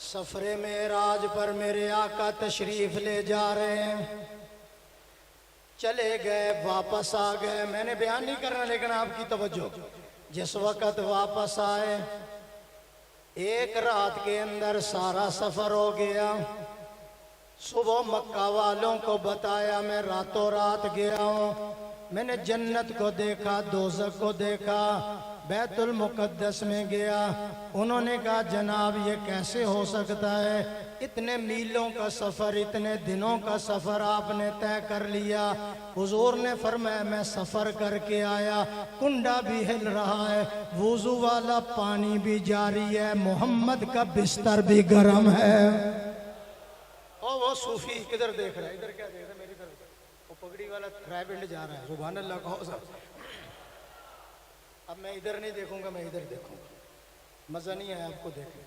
सफरे मेराज पर मेरे आका तशरीफ ले जा रहे हैं। चले गए, वापस आ गए। मैंने बयान नहीं करना, लेकिन आपकी तवज्जो। जिस वक़्त वापस आए, एक रात के अंदर सारा सफर हो गया। सुबह मक्का वालों को बताया मैं रातों रात गया हूँ, मैंने जन्नत को देखा, दोज़ख को देखा, बैतुल मुक़द्दस में गया। उन्होंने कहा जनाब ये कैसे हो सकता है, इतने मीलों का सफ़र, इतने दिनों का सफ़र आपने तय कर लिया। हुजूर ने फरमाया मैं सफ़र करके आया, कुंडा भी हिल रहा है, वुज़ू वाला पानी भी जारी है, मोहम्मद का बिस्तर भी गर्म है। ओ वो सूफी किधर देख रहा है, इधर क्या देख रहा है मेरी तरफ? वो पगड़ी वाला ट्राइबेंड जा रहा है, सुभान अल्लाह कहो सब। अब मैं इधर नहीं देखूंगा, मैं इधर देखूंगा, मजा नहीं आया आपको देखने।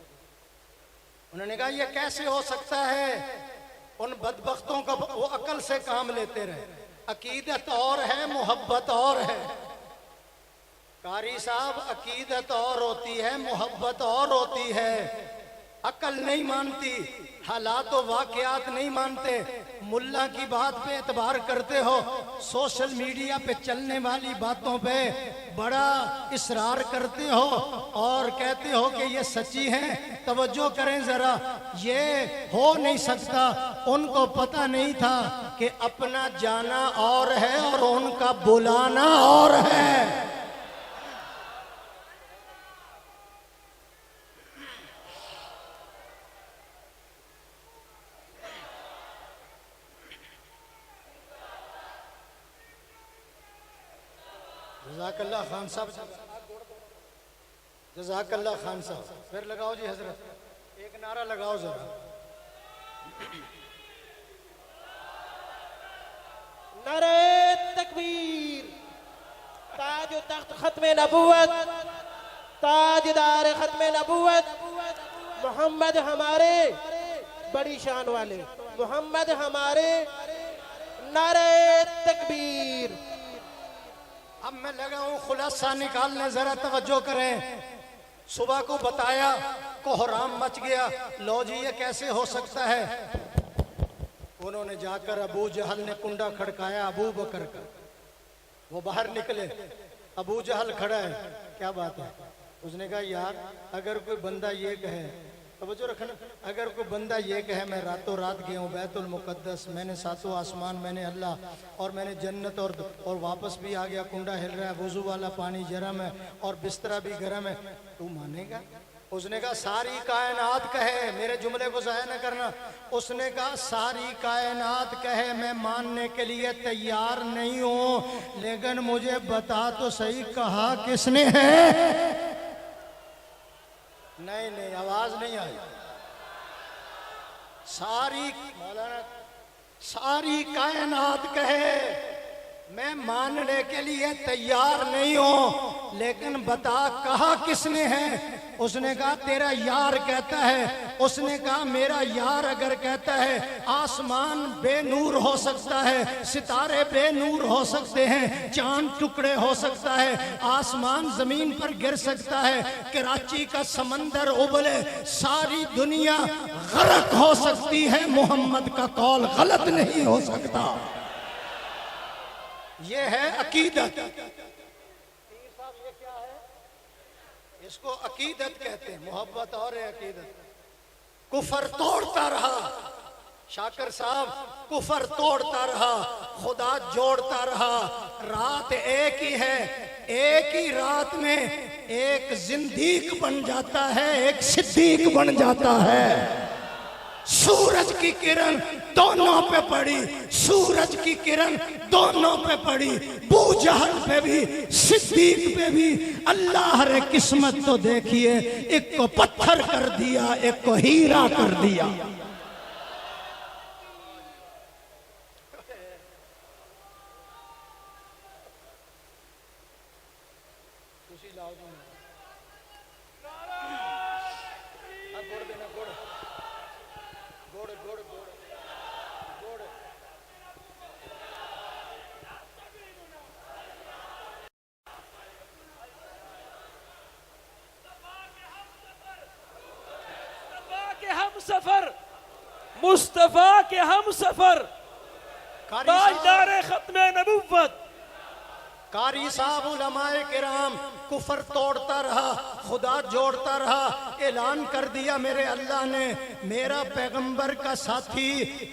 उन्होंने कहा ये कैसे हो सकता है, उन बदबख्तों का वो अकल से काम लेते रहे, अकीदत और है, मोहब्बत और है। कारी साहब अकीदत और होती है, मोहब्बत और होती है। अकल नहीं मानती, हालात व वाक़यात नहीं मानते, मुल्ला की बात पे एतबार करते हो, सोशल मीडिया पे चलने वाली बातों पे बड़ा इसरार करते हो और कहते हो कि ये सच्ची है। तवज्जो करें जरा, ये हो नहीं सकता। उनको पता नहीं था कि अपना जाना और है और उनका बुलाना और है। जज़ाकल्लाह खान साहब, जज़ाकल्लाह खान साहब, फिर लगाओ जी हजरत, एक नारा लगाओ जरा। नारे तकबीर, ताज तख्त खत्म नबूवत, ताजदार खत्म नबूवत मोहम्मद हमारे, बड़ी शान वाले मोहम्मद हमारे। नारे तकबीर। अब मैं लगा हूं खुलासा निकालने, जरा तवज्जो करें। सुबह को बताया कोहराम मच गया। लो जी ये कैसे हो सकता है? उन्होंने जाकर अबू जहल ने कुंडा खड़काया अबू बकर का। वो बाहर निकले, अबू जहल खड़ा है, क्या बात है? उसने कहा यार अगर कोई बंदा ये कहे, तवज्जो रखना, अगर कोई बंदा ये कहे मैं रातों रात गया हूँ बैतुल मुकद्दस, मैंने सातों आसमान, मैंने अल्लाह और मैंने जन्नत और वापस भी आ गया, कुंडा हिल रहा है, वुजू वाला पानी गर्म है और बिस्तरा भी गर्म है, तू मानेगा? उसने कहा सारी कायनात कहे, मेरे जुमले को ज़ाया न करना, उसने कहा सारी कायनात कहे मैं मानने के लिए तैयार नहीं हूँ, लेकिन मुझे बता तो सही कहा किसने है? नहीं नहीं आवाज नहीं आई। सारी मौलाना सारी कायनात कहे मैं मानने के लिए तैयार नहीं हूं, लेकिन बता कहा किसने है? उसने कहा तेरा यार कहता है। उसने कहा मेरा यार अगर कहता है आसमान बेनूर हो सकता है, सितारे बेनूर हो सकते हैं, चांद टुकड़े हो सकता है, आसमान जमीन पर गिर सकता है, कराची का समंदर उबले, सारी दुनिया गरक हो सकती है, मोहम्मद का कौल गलत नहीं हो सकता। ये है अकीदत। इसको अकीदत कहते हैं, मोहब्बत और है अकीदत। कुफर तोड़ता रहा शाकर साहब, कुफर तोड़ता रहा, खुदा जोड़ता रहा। रात एक ही है, एक ही रात में एक जिंदीक बन जाता है, एक सिद्दीक बन जाता है। सूरज की किरण दोनों पे पड़ी, सूरज की किरण दोनों पे पड़ी, बू जहल पे भी सिद्दीक पे भी। अल्लाह रे किस्मत तो देखिए, एक को पत्थर कर दिया, एक को हीरा कर दिया। सफर मुस्तफा के हम सफर, ताजदार खत्मे नबुव्वत। कारी साहब उलमाए किराम कुफर तोड़ता रहा, खुदा जोड़ता रहा। ऐलान कर दिया मेरे अल्लाह ने, मेरा पैगंबर का साथी,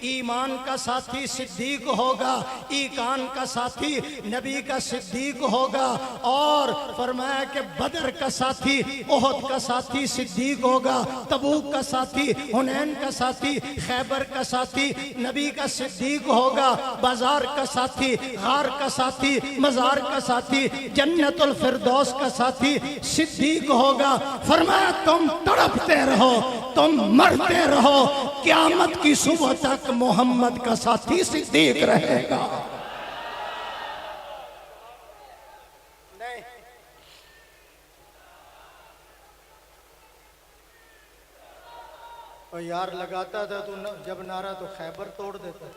ईमान का साथी सिद्दीक होगा, ईकान का साथी नबी का सिद्दीक होगा। और फरमाया कि बदर का साथी, ओहद का साथी सिद्दीक होगा, तबूक का साथी, हुनैन का साथी, खैबर का साथी नबी का सिद्दीक होगा, बाजार का साथी, गार का साथी, मजार का साथी, जन्नतुल फिरदौस का साथी सिद्दीक होगा। फरमाया तुम तड़पते रहो, तुम मरते रहो, क़यामत की सुबह तक मोहम्मद का साथी सिद्दीक रहेगा। नहीं और यार लगाता था तू जब नारा तो खैबर तोड़ देता।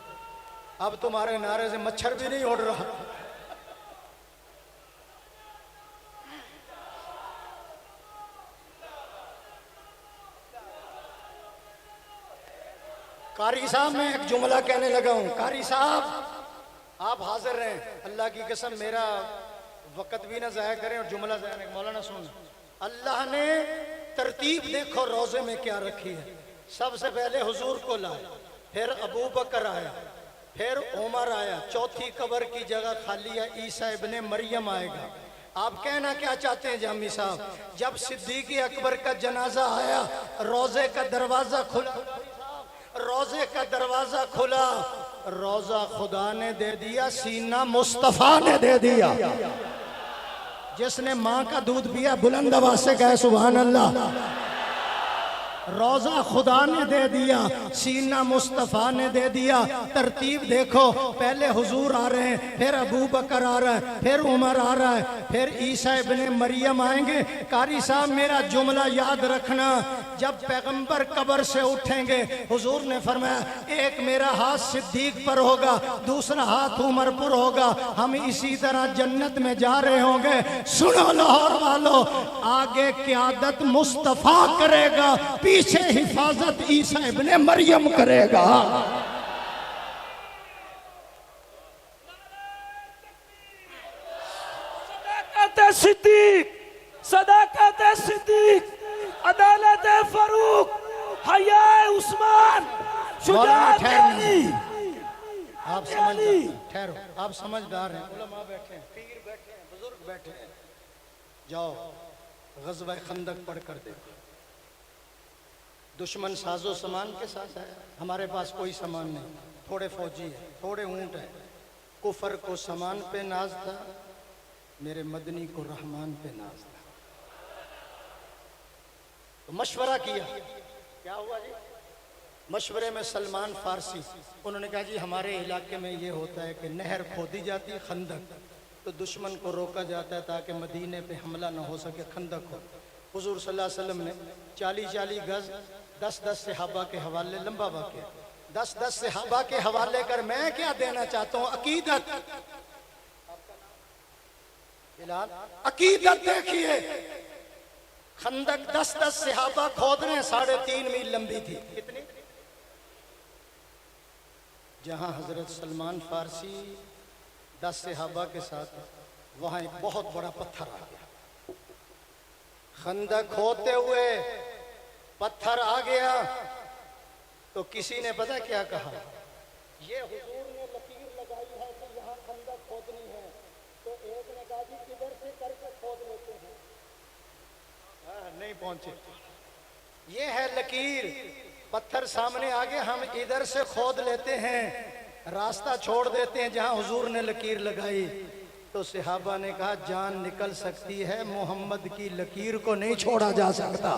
अब तुम्हारे नारे से मच्छर भी नहीं उड़ रहा। कारी साहब मैं एक जुमला कहने लगा हूँ। कारी साहब आप हाजिर रहें, अल्लाह की कसम मेरा वक़्त भी ना ज़ाया करें और जुमला ज़ाया नहीं। मौलाना सुन, अल्लाह ने तरतीब देखो रोज़े में क्या रखी है। सबसे पहले हुजूर को लाया, फिर अबू बकर आया, फिर उमर आया, चौथी कब्र की जगह खाली है, ईसा इब्ने मरियम आएगा। आप कहना क्या चाहते हैं जामी साहब? जब सिद्दीक़ अकबर का जनाजा आया, रोज़े का दरवाज़ा खुला, रोजे का दरवाजा खुला, रोजा खुदा ने दे दिया, सीना मुस्तफा ने दे दिया। जिसने माँ का दूध पिया बुलंद आवाज से कहे सुभान अल्लाह। रोजा खुदा ने दे दिया, सीना मुस्तफ़ा ने दे दिया। तरतीब देखो, पहले हुजूर आ रहे हैं, फिर अबू बकर आ रहा है, फिर उमर आ रहा है, फिर ईसा इब्ने मरियम आएंगे। कारी साहब मेरा जुमला याद रखना, जब पैगंबर कब्र से उठेंगे हुजूर ने फरमाया एक मेरा हाथ सिद्दीक पर होगा, दूसरा हाथ उमर पर होगा, हम इसी तरह जन्नत में जा रहे होंगे। सुनो लाहौर वालों, आगे क़यादत मुस्तफ़ा करेगा, पीछे हिफाजत ईसा इब्ने मरियम करेगा। सिद्दीक, सदाकत सिद्दीक, अदालत फारूक, हया उस्मान, शुजाअत अली। आप समझदार, ठहरो, आप समझदार हैं। उलमा बैठे हैं, पीर बैठे हैं, बुजुर्ग बैठे हैं। जाओ ग़ज़वा खंदक पढ़ कर देखो। दुश्मन साजो सामान के साथ है, हमारे पास कोई सामान नहीं, थोड़े फौजी है, थोड़े ऊंट है। कुफर को सामान पे नाज था, मेरे मदनी को रहमान पे नाज था। तो मशवरा किया, क्या हुआ जी? मशवरे में सलमान फारसी, उन्होंने कहा जी हमारे इलाके में ये होता है कि नहर खोदी जाती है खंदक, तो दुश्मन को रोका जाता है ताकि मदीने पे हमला ना हो सके, खंदक हो। हुजूर सल्लल्लाहु अलैहि वसल्लम ने 40-40 गज 10-10 सहाबा के हवाले, लंबा वाक़या, 10-10 सहाबा के हवाले कर मैं क्या देना चाहता हूँ, अकीदत। अकीदत देखिए, खंदक 10-10 सहाबा खोद रहे हैं, 3.5 मील लंबी थी। कितनी? जहां हजरत सलमान फारसी 10 सहाबा के साथ, वहां एक बहुत बड़ा पत्थर आ गया। खंदक खोदते हुए पत्थर आ गया, तो किसी ने पता क्या कहा, ये हुजूर ने लकीर लगाई है कि यहाँ खंदक खोदनी है, तो एक ने कहा जी किधर से करके खोद लेते हैं। नहीं पहुंचे, ये है लकीर, पत्थर सामने आ गए, हम इधर से खोद लेते हैं, रास्ता छोड़ देते हैं जहां हुजूर ने लकीर लगाई। तो सहाबा ने कहा जान निकल सकती है, मोहम्मद की लकीर को नहीं छोड़ा जा सकता।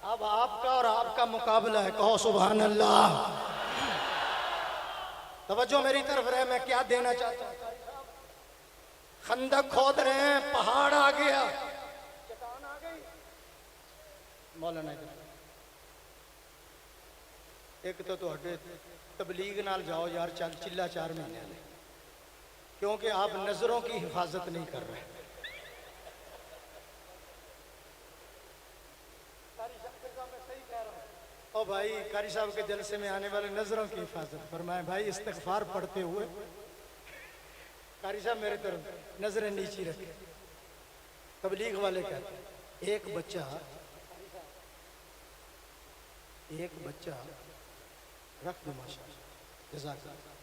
अब आपका और आपका मुकाबला है, कहो सुभान अल्लाह। तवज्जो मेरी तरफ रहे, मैं क्या देना चाहता हूं। खंदक खोद रहे हैं, पहाड़ आ गया, चट्टान आ गई। मौलाना एक तो तबलीग नाल जाओ यार, चिल्ला 4 महीने, क्योंकि आप नजरों की हिफाजत नहीं कर रहे। ओ भाई, कारी साहब के जलसे में आने वाले नजरों की हिफाजत फरमाए भाई, इस्तिग़फ़ार पढ़ते हुए। कारी साहब मेरे तरफ नजरें नीची रखे। तबलीग वाले कहते हैं एक बच्चा रख दो, माशाअल्लाह, जज़ाकल्लाह।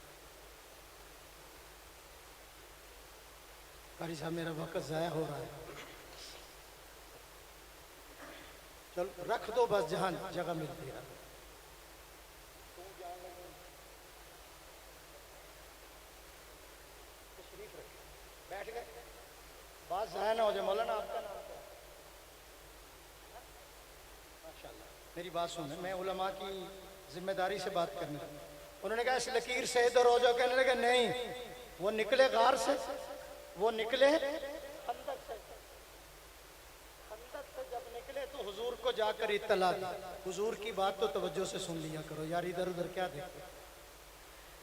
कारी साहब मेरा वक्त ज़ाया हो रहा है, चलो रख दो बस, जहां जगह मिलती है। बैठ गए, बात ज़ाया ना हो जाए। मौलाना आपका नाम क्या है? माशाअल्लाह, मेरी बात सुन, मैं उलमा की जिम्मेदारी से बात करने लगा। उन्होंने कहा इस लकीर से इधर हो जाओ, कहने लगे नहीं, वो निकले गार से, वो निकले खंदक से। खंदक से जब निकले तो हुजूर को जाकर इत्तला दी। हुजूर की बात तो तवज्जो से सुन लिया करो यार, इधर उधर क्या देखते।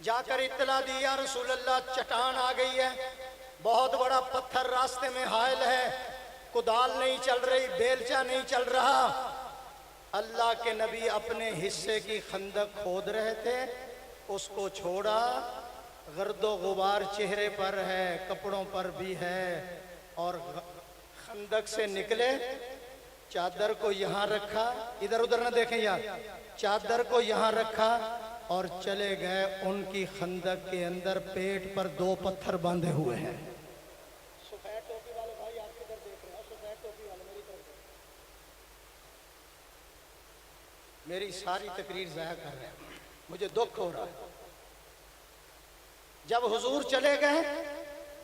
जाकर इत्तला दी, या रसूल अल्लाह चट्टान आ गई है, बहुत बड़ा पत्थर रास्ते में हायल है, कुदाल नहीं चल रही, बेलचा नहीं चल रहा। अल्लाह के नबी अपने हिस्से की खंदक खोद रहे थे, उसको छोड़ा, गर्दो गुबार चेहरे पर है, कपड़ों पर भी है, और खंदक से निकले, चादर को यहाँ रखा, इधर उधर ना देखें यार, चादर को यहाँ रखा और चले गए। उनकी खंदक के अंदर पेट पर 2 पत्थर बांधे हुए हैं। सफेद टोपी वाले भाई आप किधर देख रहे हैं? सफेद टोपी वाले मेरी तरफ, मेरी सारी तकरीर ज़ाया कर रहे हैं, मुझे दुख हो रहा है। जब हुजूर चले गए,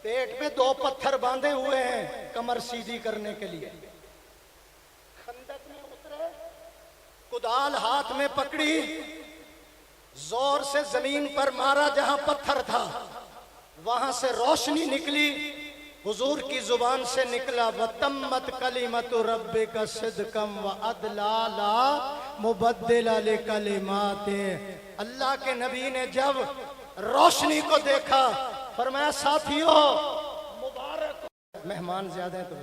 पेट पे 2 पत्थर बांधे हुए हैं कमर सीधी करने के लिए। खंदक में कुदाल हाथ में पकड़ी, जोर से जमीन पर मारा जहां पत्थर था, वहां से रोशनी निकली। हुजूर की जुबान से निकला वतम्मत कलिमतु रब्बिका सिद्कम व अदला ला मुबद्दिला लिकलिमाते। अल्लाह के नबी ने जब रोशनी को देखा फरमाया साथियों मुबारक। मेहमान ज्यादा हैं तो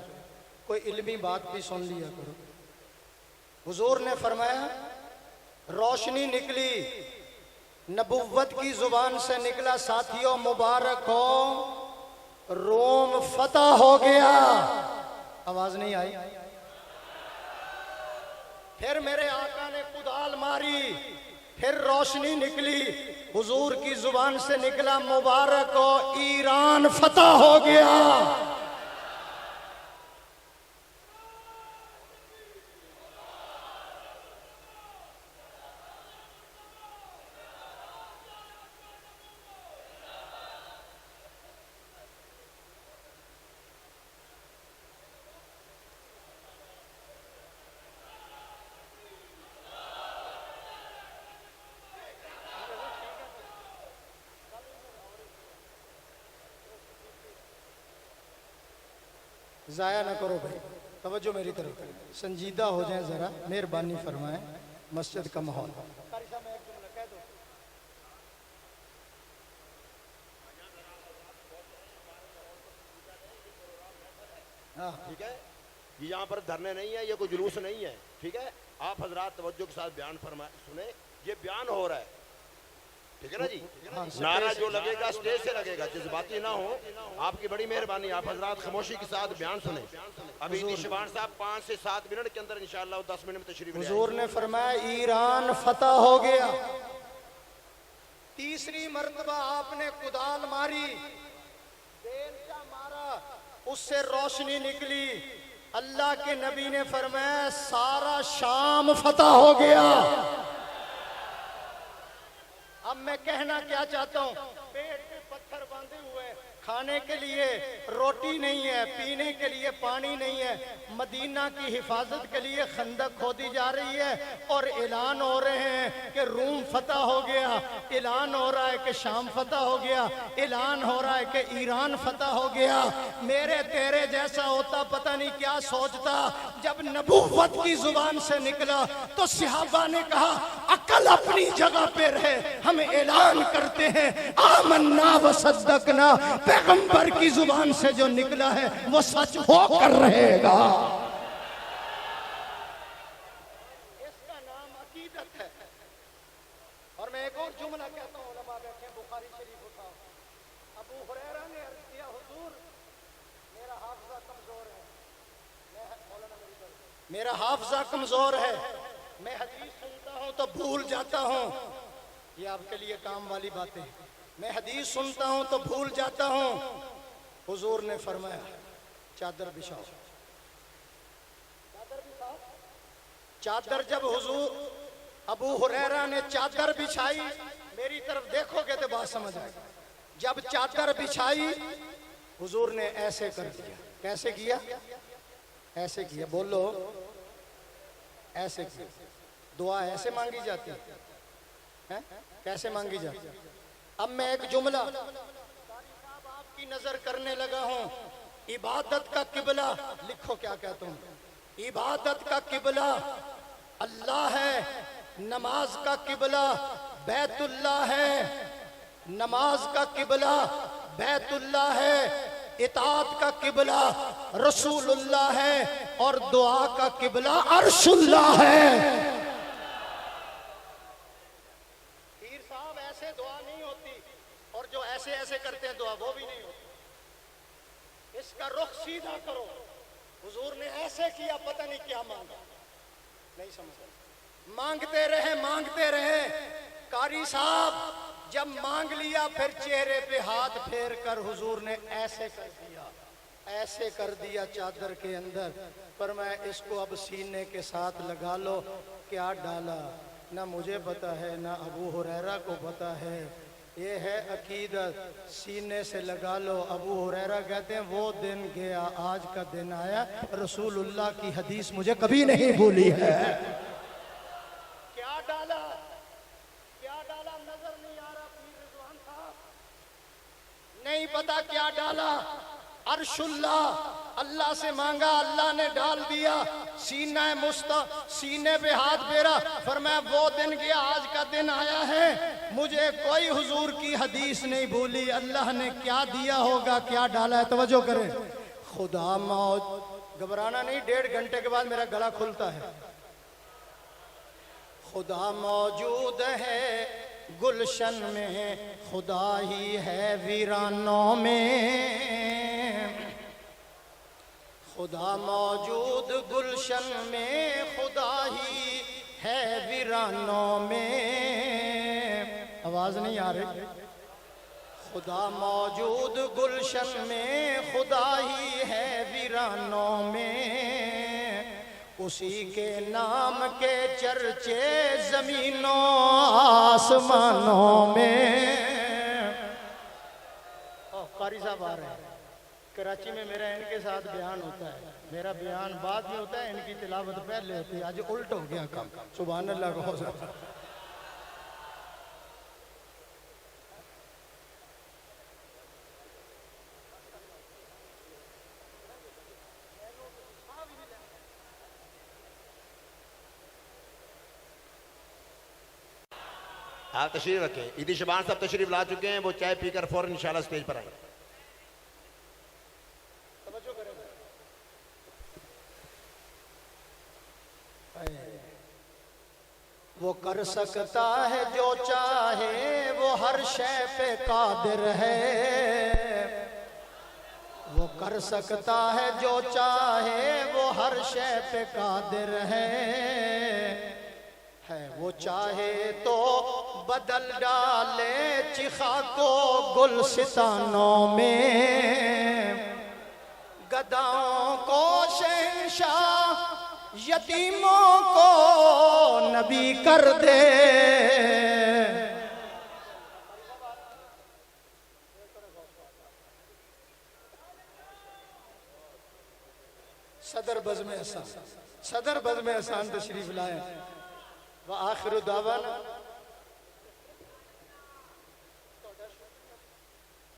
कोई इल्मी बात भी सुन लिया करो। हुजूर ने फरमाया रोशनी निकली, नबुव्वत की जुबान से निकला साथियों मुबारक हो, रोम फतह हो गया। आवाज नहीं आई। फिर मेरे आका ने कुदाल मारी, फिर रोशनी निकली, हुजूर की जुबान से निकला मुबारक हो, ईरान फतह हो गया। जाया ना करो भाई, तवज्जो मेरी तरफ, संजीदा हो जाए जरा, मेहरबानी फरमाएं। मस्जिद का माहौल। ठीक है, ये यहाँ पर धरने नहीं है, ये कोई जुलूस नहीं है। ठीक है, आप हजरात तवज्जो के साथ बयान फरमाए, सुने, ये बयान हो रहा है। ठीक है ना जी। नारा जो लगेगा स्टेज से लगेगा, जज्बाती ना हो। आपकी बड़ी मेहरबानी, आप हजरात खामोशी के साथ बयान सुने। अभी निशबान साहब 5 से 7 मिनट के अंदर इंशाअल्लाह 10 मिनट में तशरीफ ले आएंगे। हुजूर ने फरमाया ईरान फतह हो गया। तीसरी मर्तबा आपने कुदाल मारी, बेलचा मारा, उससे रोशनी निकली। अल्लाह के नबी ने फरमाया सारा शाम फतह हो गया। अब मैं कहना क्या चाहता हूँ, पेट पे पत्थर बांधे हुए, खाने के लिए रोटी नहीं है, पीने के लिए पानी नहीं है, मदीना की हिफाजत के लिए खंदक खोदी जा रही है और ऐलान हो रहे हैं कि रूम फतह हो गया, ऐलान हो रहा है कि शाम फतह हो गया, ऐलान हो रहा है कि ईरान फतह हो गया। मेरे तेरे जैसा होता पता नहीं क्या सोचता। जब नबूवत की जुबान से निकला तो सहाबा ने कहा अकल अपनी जगह पे रहे, हम ऐलान करते हैं आमन्ना व सद्दकना, पैगंबर की जुबान से जो निकला है वो सच होकर रहेगा। इसका नाम अकीदत है। और मैं एक और जुमला कहता हूँ, उलमा बैठे, बुखारी शरीफ उठाओ। अबू हुरैरा ने अर्ज किया हुजूर मेरा हाफजा कमजोर है, मेरा हाफजा कमजोर है, मैं हदीस सुनता हूँ तो भूल जाता हूँ। ये आपके लिए काम वाली बातें, मैं हदीस सुनता हूं तो भूल जाता हूं। हुजूर ने फरमाया चादर बिछाओ, चादर बिछाओ। चादर जब हुजूर अबू हुरैरा ने चादर बिछाई, मेरी तरफ देखोगे तो बात समझ आएगी। जब चादर बिछाई हुजूर ने ऐसे कर दिया। कैसे किया? ऐसे किया। बोलो ऐसे किया। दुआ ऐसे मांगी जाती है? कैसे मांगी जाती? अब मैं एक जुमला आपकी नजर करने लगा हूं। इबादत का किबला लिखो, क्या कहता हूं, इबादत का किबला अल्लाह है, नमाज का किबला बैतुल्लाह है, नमाज का किबला बैतुल्लाह है, इताअत का किबला रसूलुल्लाह है और दुआ का किबला अर्शुल्लाह है। दुआ नहीं होती और जो ऐसे ऐसे करते हैं दुआ वो भी नहीं होती। इसका रुख सीधा करो। हुजूर ने ऐसे किया, पता नहीं क्या मांगा, नहीं समझ। मांगते रहे। कारी साहब जब मांग लिया फिर चेहरे पे हाथ फेर कर हुजूर ने ऐसे कर दिया, ऐसे कर दिया चादर के अंदर। पर मैं इसको अब सीने के साथ लगा लो। क्या डाला ना मुझे पता है ना अबू हुरैरा को पता है। ये है अकीदत, सीने से लगा लो। अबू हुरैरा कहते हैं वो दिन गया आज का दिन आया, रसूलुल्लाह की हदीस मुझे कभी नहीं भूली है। नहीं पता क्या डाला, अर्शुल्लाह अल्लाह से मांगा, अल्लाह ने डाल दिया। सीने पे हाथ फेरा, फरमाया वो दिन गया, आज का दिन आया है, मुझे कोई हुजूर की हदीस नहीं भूली। अल्लाह ने क्या दिया होगा, क्या डाला है, तवज्जो करें। खुदा मौत, घबराना नहीं, 1.5 घंटे के बाद मेरा गला खुलता है। खुदा मौजूद है गुलशन में, खुदा ही है वीरानों में। खुदा मौजूद गुलशन में, खुदा ही है वीरानों में। आवाज नहीं आ रही। खुदा मौजूद गुलशन में, खुदा ही है वीरानों में। उसी के नाम के चर्चे जमीनों आसमानों में। कारी साहब आ रहे हैं। कराची में मेरा इनके साथ बयान होता है, मेरा बयान बाद में होता है, इनकी तिलावत पहले होती है। आज उल्ट हो गया काम। सुभान अल्लाह कहो। आप तशरीफ रखें। ईदी शबान साहब तशरीफ ला चुके हैं, वो चाय पीकर फौरन इंशाल्लाह स्टेज पर आएंगे। वो कर सकता है जो चाहे, वो हर शय पे कादिर है। वो कर सकता है जो चाहे, वो हर शय पे कादिर है। वो चाहे तो बदल डाले चिखा को गुलसितानों में। गदाओं को शहंशाह, यतीमों को नबी कर दे। सदर बज़्म एहसान, सदर बज़्म एहसान तशरीफ लाए। व आखिर दावाना